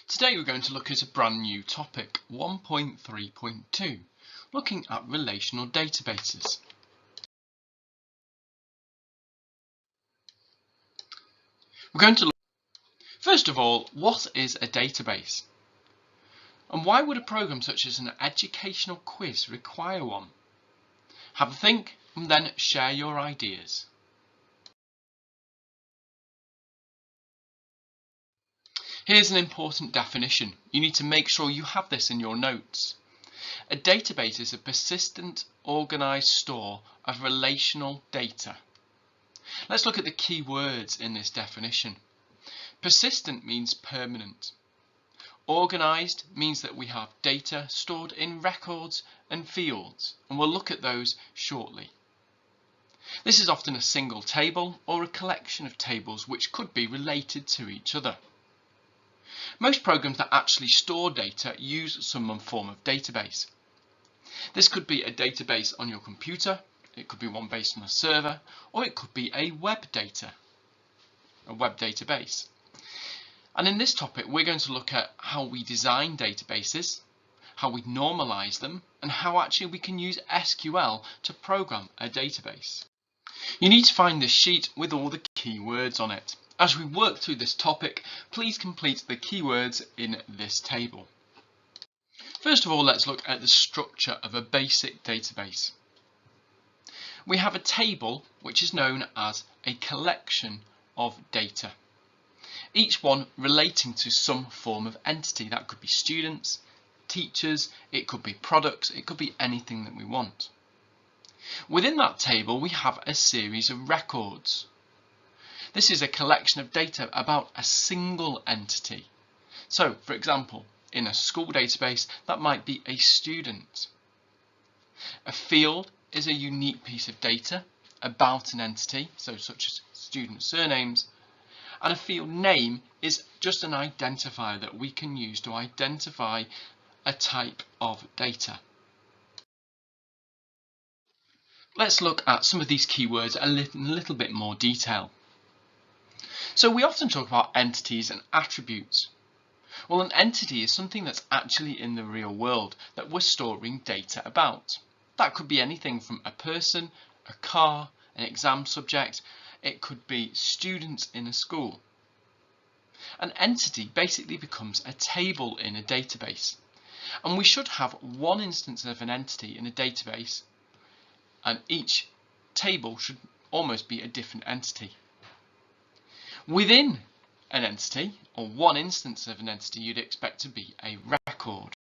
Today we're going to look at a brand new topic, 1.3.2, looking at relational databases. We're going to look, first of all, what is a database? And why would a program such as an educational quiz require one? Have a think and then share your ideas. Here's an important definition. You need to make sure you have this in your notes. A database is a persistent, organised store of relational data. Let's look at the key words in this definition. Persistent means permanent. Organised means that we have data stored in records and fields, and we'll look at those shortly. This is often a single table or a collection of tables which could be related to each other. Most programs that actually store data use some form of database. This could be a database on your computer, it could be one based on a server, or it could be a web database. And in this topic, we're going to look at how we design databases, how we normalize them, and how actually we can use SQL to program a database. You need to find this sheet with all the keywords on it. As we work through this topic, please complete the keywords in this table. First of all, let's look at the structure of a basic database. We have a table which is known as a collection of data, each one relating to some form of entity. That could be students, teachers, it could be products, it could be anything that we want. Within that table we have a series of records. This is a collection of data about a single entity. So, for example, in a school database, that might be a student. A field is a unique piece of data about an entity, so such as student surnames, and a field name is just an identifier that we can use to identify a type of data. Let's look at some of these keywords in a little bit more detail. So we often talk about entities and attributes. Well, an entity is something that's actually in the real world that we're storing data about. That could be anything from a person, a car, an exam subject. It could be students in a school. An entity basically becomes a table in a database. And we should have one instance of an entity in a database, and each table should almost be a different entity. Within an entity, or one instance of an entity, you'd expect to be a record.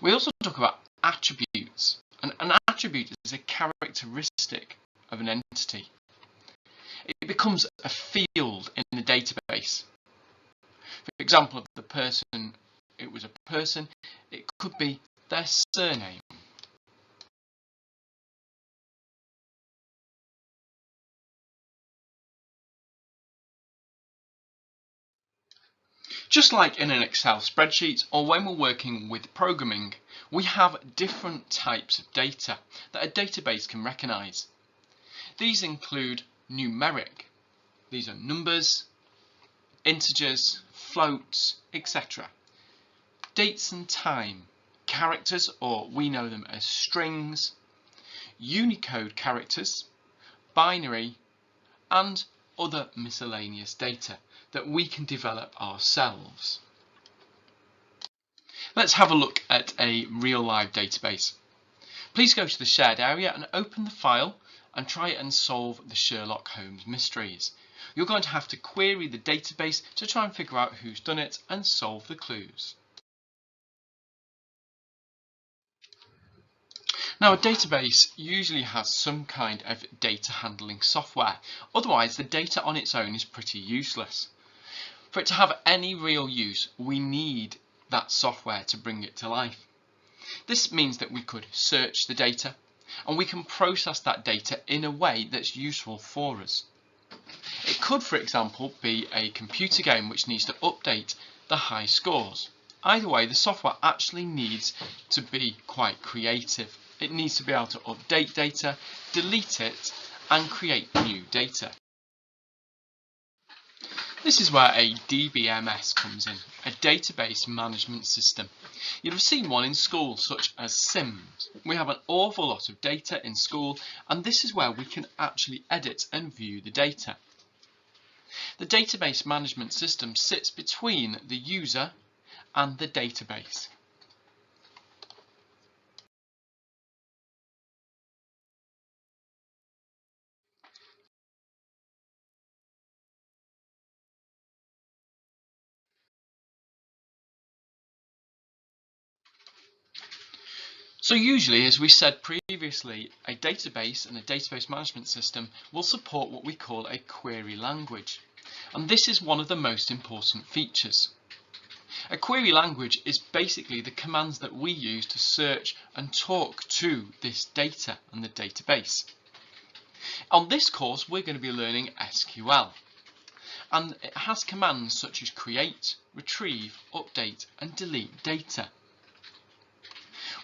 We also talk about attributes, and an attribute is a characteristic of an entity. It becomes a field in the database. For example, of the person, it was a person, it could be their surname. Just like in an Excel spreadsheet or when we're working with programming, we have different types of data that a database can recognize. These include numeric. These are numbers, integers, floats, etc. Dates and time, characters, or we know them as strings, Unicode characters, binary, and other miscellaneous data that we can develop ourselves. Let's have a look at a real live database. Please go to the shared area and open the file and try and solve the Sherlock Holmes mysteries. You're going to have to query the database to try and figure out who's done it and solve the clues. Now, a database usually has some kind of data handling software, otherwise the data on its own is pretty useless. For it to have any real use, we need that software to bring it to life. This means that we could search the data and we can process that data in a way that's useful for us. It could, for example, be a computer game which needs to update the high scores. Either way, the software actually needs to be quite creative. It needs to be able to update data, delete it, and create new data. This is where a DBMS comes in, a database management system. You'll have seen one in school, such as SIMS. We have an awful lot of data in school, and this is where we can actually edit and view the data. The database management system sits between the user and the database. So usually, as we said previously, a database and a database management system will support what we call a query language. And this is one of the most important features. A query language is basically the commands that we use to search and talk to this data and the database. On this course, we're going to be learning SQL. And it has commands such as create, retrieve, update, and delete data.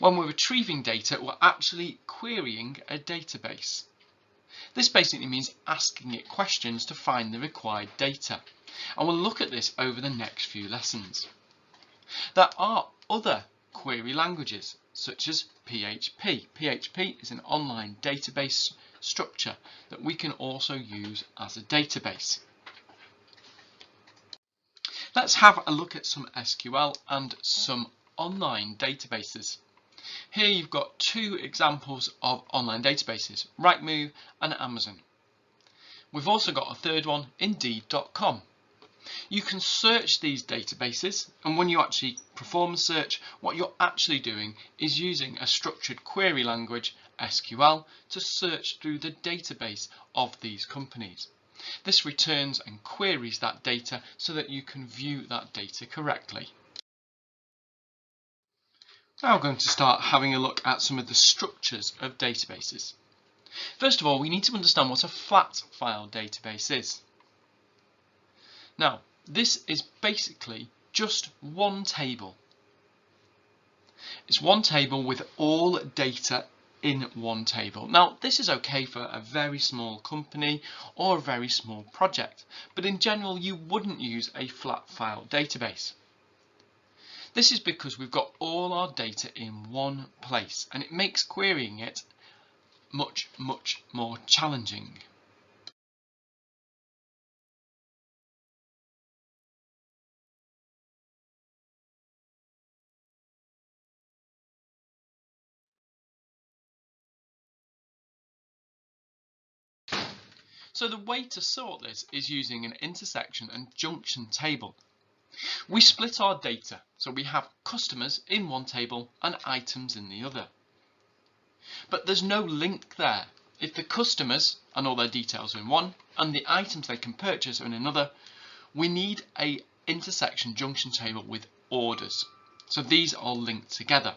When we're retrieving data, we're actually querying a database. This basically means asking it questions to find the required data. And we'll look at this over the next few lessons. There are other query languages, such as PHP. PHP is an online database structure that we can also use as a database. Let's have a look at some SQL and some online databases. Here you've got two examples of online databases, Rightmove and Amazon. We've also got a third one, Indeed.com. You can search these databases, and when you actually perform a search, what you're actually doing is using a structured query language, SQL, to search through the database of these companies. This returns and queries that data so that you can view that data correctly. Now we're going to start having a look at some of the structures of databases. First of all, we need to understand what a flat file database is. Now, this is basically just one table. It's one table with all data in one table. Now, this is okay for a very small company or a very small project, but in general, you wouldn't use a flat file database. This is because we've got all our data in one place, and it makes querying it much more challenging. So the way to sort this is using an intersection and junction table. We split our data, so we have customers in one table and items in the other. But there's no link there. If the customers and all their details are in one and the items they can purchase are in another, we need a intersection junction table with orders. So these are linked together.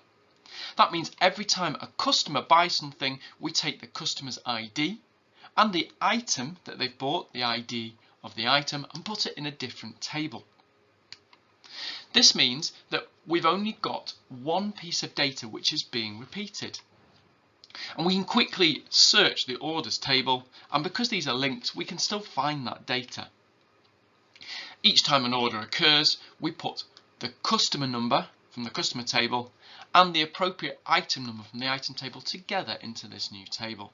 That means every time a customer buys something, we take the customer's ID and the item that they've bought, the ID of the item, and put it in a different table. This means that we've only got one piece of data which is being repeated. And we can quickly search the orders table, and because these are linked, we can still find that data. Each time an order occurs, we put the customer number from the customer table and the appropriate item number from the item table together into this new table.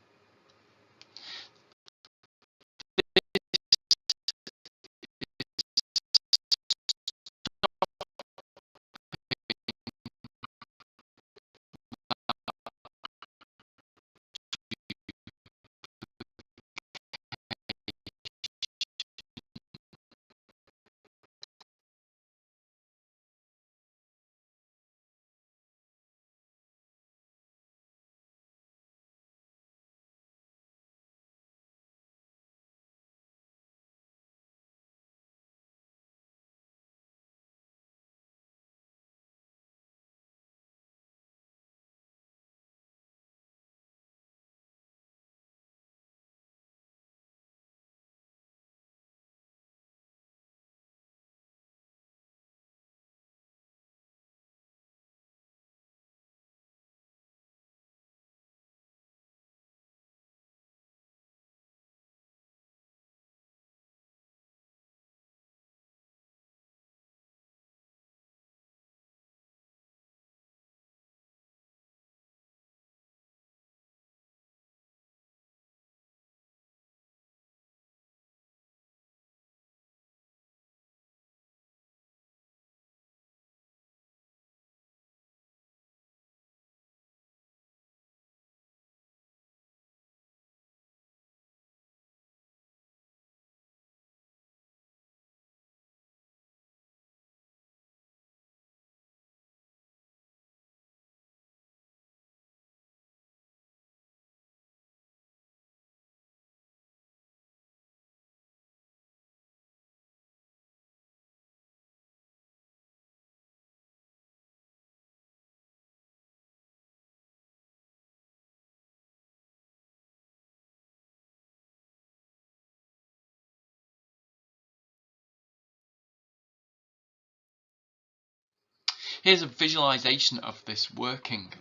Here's a visualization of this working.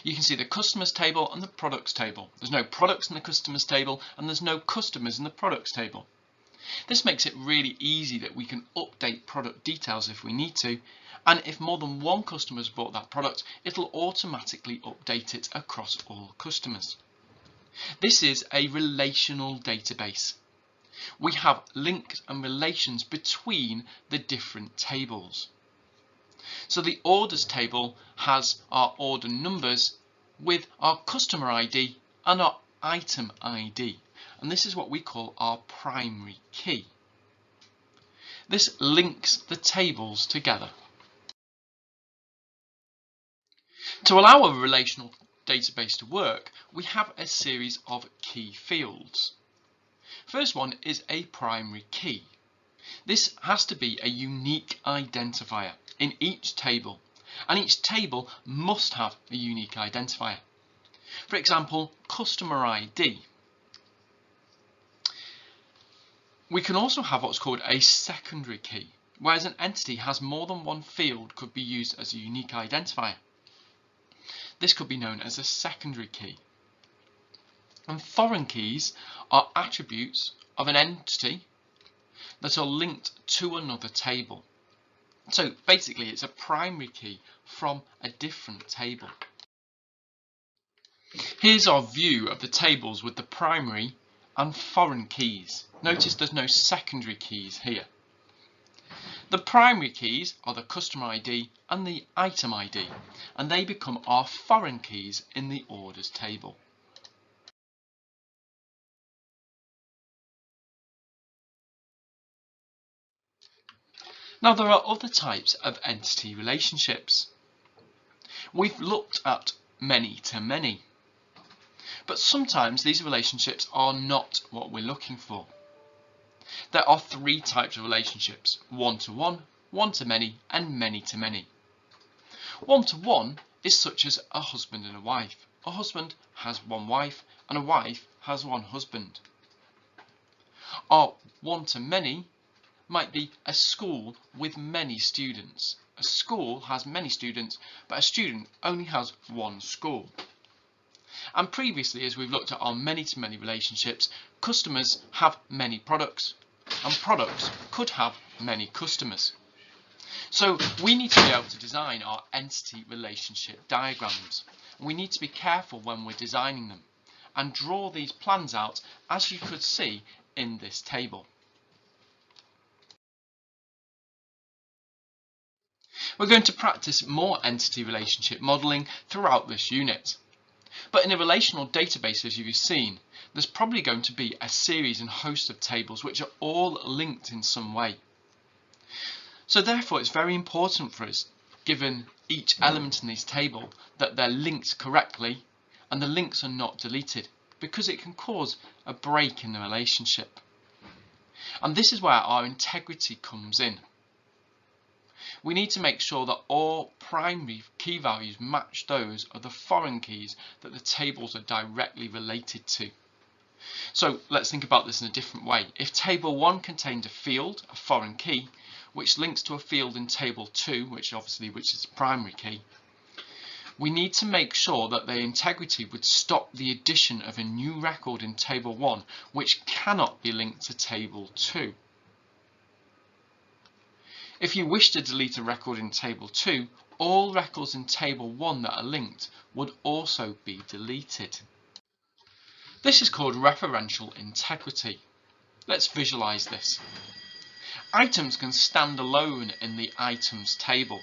You can see the customers table and the products table. There's no products in the customers table and there's no customers in the products table. This makes it really easy that we can update product details if we need to, and if more than one customer has bought that product, it'll automatically update it across all customers. This is a relational database. We have links and relations between the different tables. So the orders table has our order numbers with our customer ID and our item ID. And this is what we call our primary key. This links the tables together. To allow a relational database to work, we have a series of key fields. First one is a primary key. This has to be a unique identifier in each table, and each table must have a unique identifier. For example, customer ID. We can also have what's called a secondary key, whereas an entity has more than one field could be used as a unique identifier. This could be known as a secondary key. And foreign keys are attributes of an entity that are linked to another table. So basically it's a primary key from a different table. Here's our view of the tables with the primary and foreign keys. Notice there's no secondary keys here. The primary keys are the customer ID and the item ID, and they become our foreign keys in the orders table. Now there are other types of entity relationships. We've looked at many-to-many, but sometimes these relationships are not what we're looking for. There are three types of relationships: one-to-one, one-to-many, and many-to-many. One-to-one is such as a husband and a wife. A husband has one wife and a wife has one husband. Our one-to-many might be a school with many students. A school has many students, but a student only has one school. And previously, as we've looked at our many-to-many relationships, customers have many products, and products could have many customers. So we need to be able to design our entity relationship diagrams. We need to be careful when we're designing them and draw these plans out, as you could see in this table. We're going to practice more entity relationship modelling throughout this unit. But in a relational database, as you've seen, there's probably going to be a series and host of tables which are all linked in some way. So therefore it's very important for us, given each element in this table, that they're linked correctly and the links are not deleted, because it can cause a break in the relationship. And this is where our integrity comes in. We need to make sure that all primary key values match those of the foreign keys that the tables are directly related to. So let's think about this in a different way. If table 1 contained a field, a foreign key, which links to a field in table 2, which is the primary key, we need to make sure that the integrity would stop the addition of a new record in table 1, which cannot be linked to table 2. If you wish to delete a record in table 2, all records in table 1 that are linked would also be deleted. This is called referential integrity. Let's visualize this. Items can stand alone in the items table.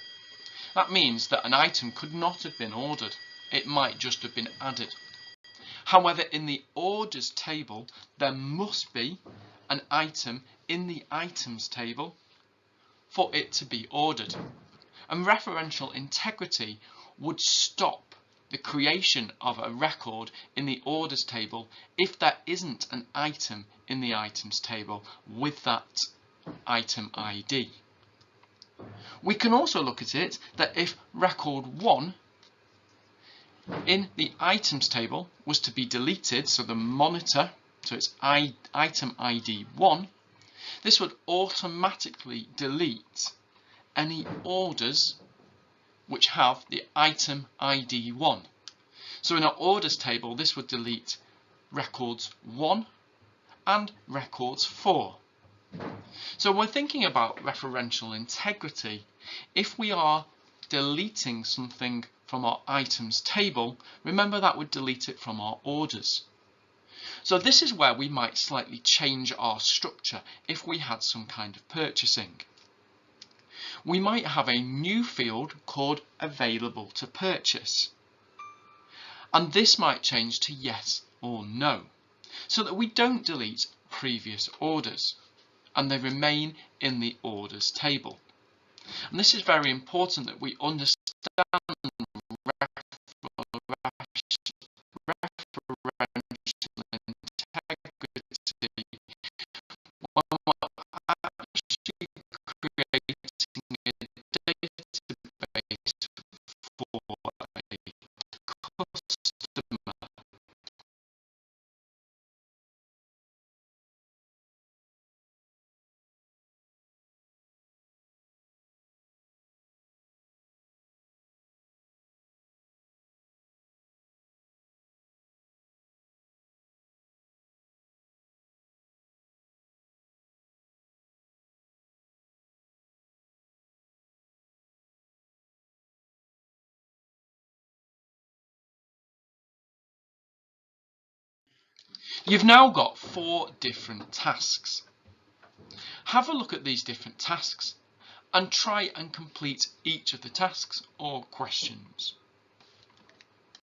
That means that an item could not have been ordered. It might just have been added. However, in the orders table, there must be an item in the items table for it to be ordered. And referential integrity would stop the creation of a record in the orders table if there isn't an item in the items table with that item ID. We can also look at it that if record 1 in the items table was to be deleted, so the monitor, so it's item ID 1, this would automatically delete any orders which have the item ID 1. So in our orders table, this would delete records 1 and records 4. So when we're thinking about referential integrity, if we are deleting something from our items table, remember that would delete it from our orders. So this is where we might slightly change our structure if we had some kind of purchasing. We might have a new field called available to purchase. And this might change to yes or no, so that we don't delete previous orders and they remain in the orders table. And this is very important that we understand referential integrity when we're actually creating a database for a customer. You've now got 4 different tasks. Have a look at these different tasks and try and complete each of the tasks or questions.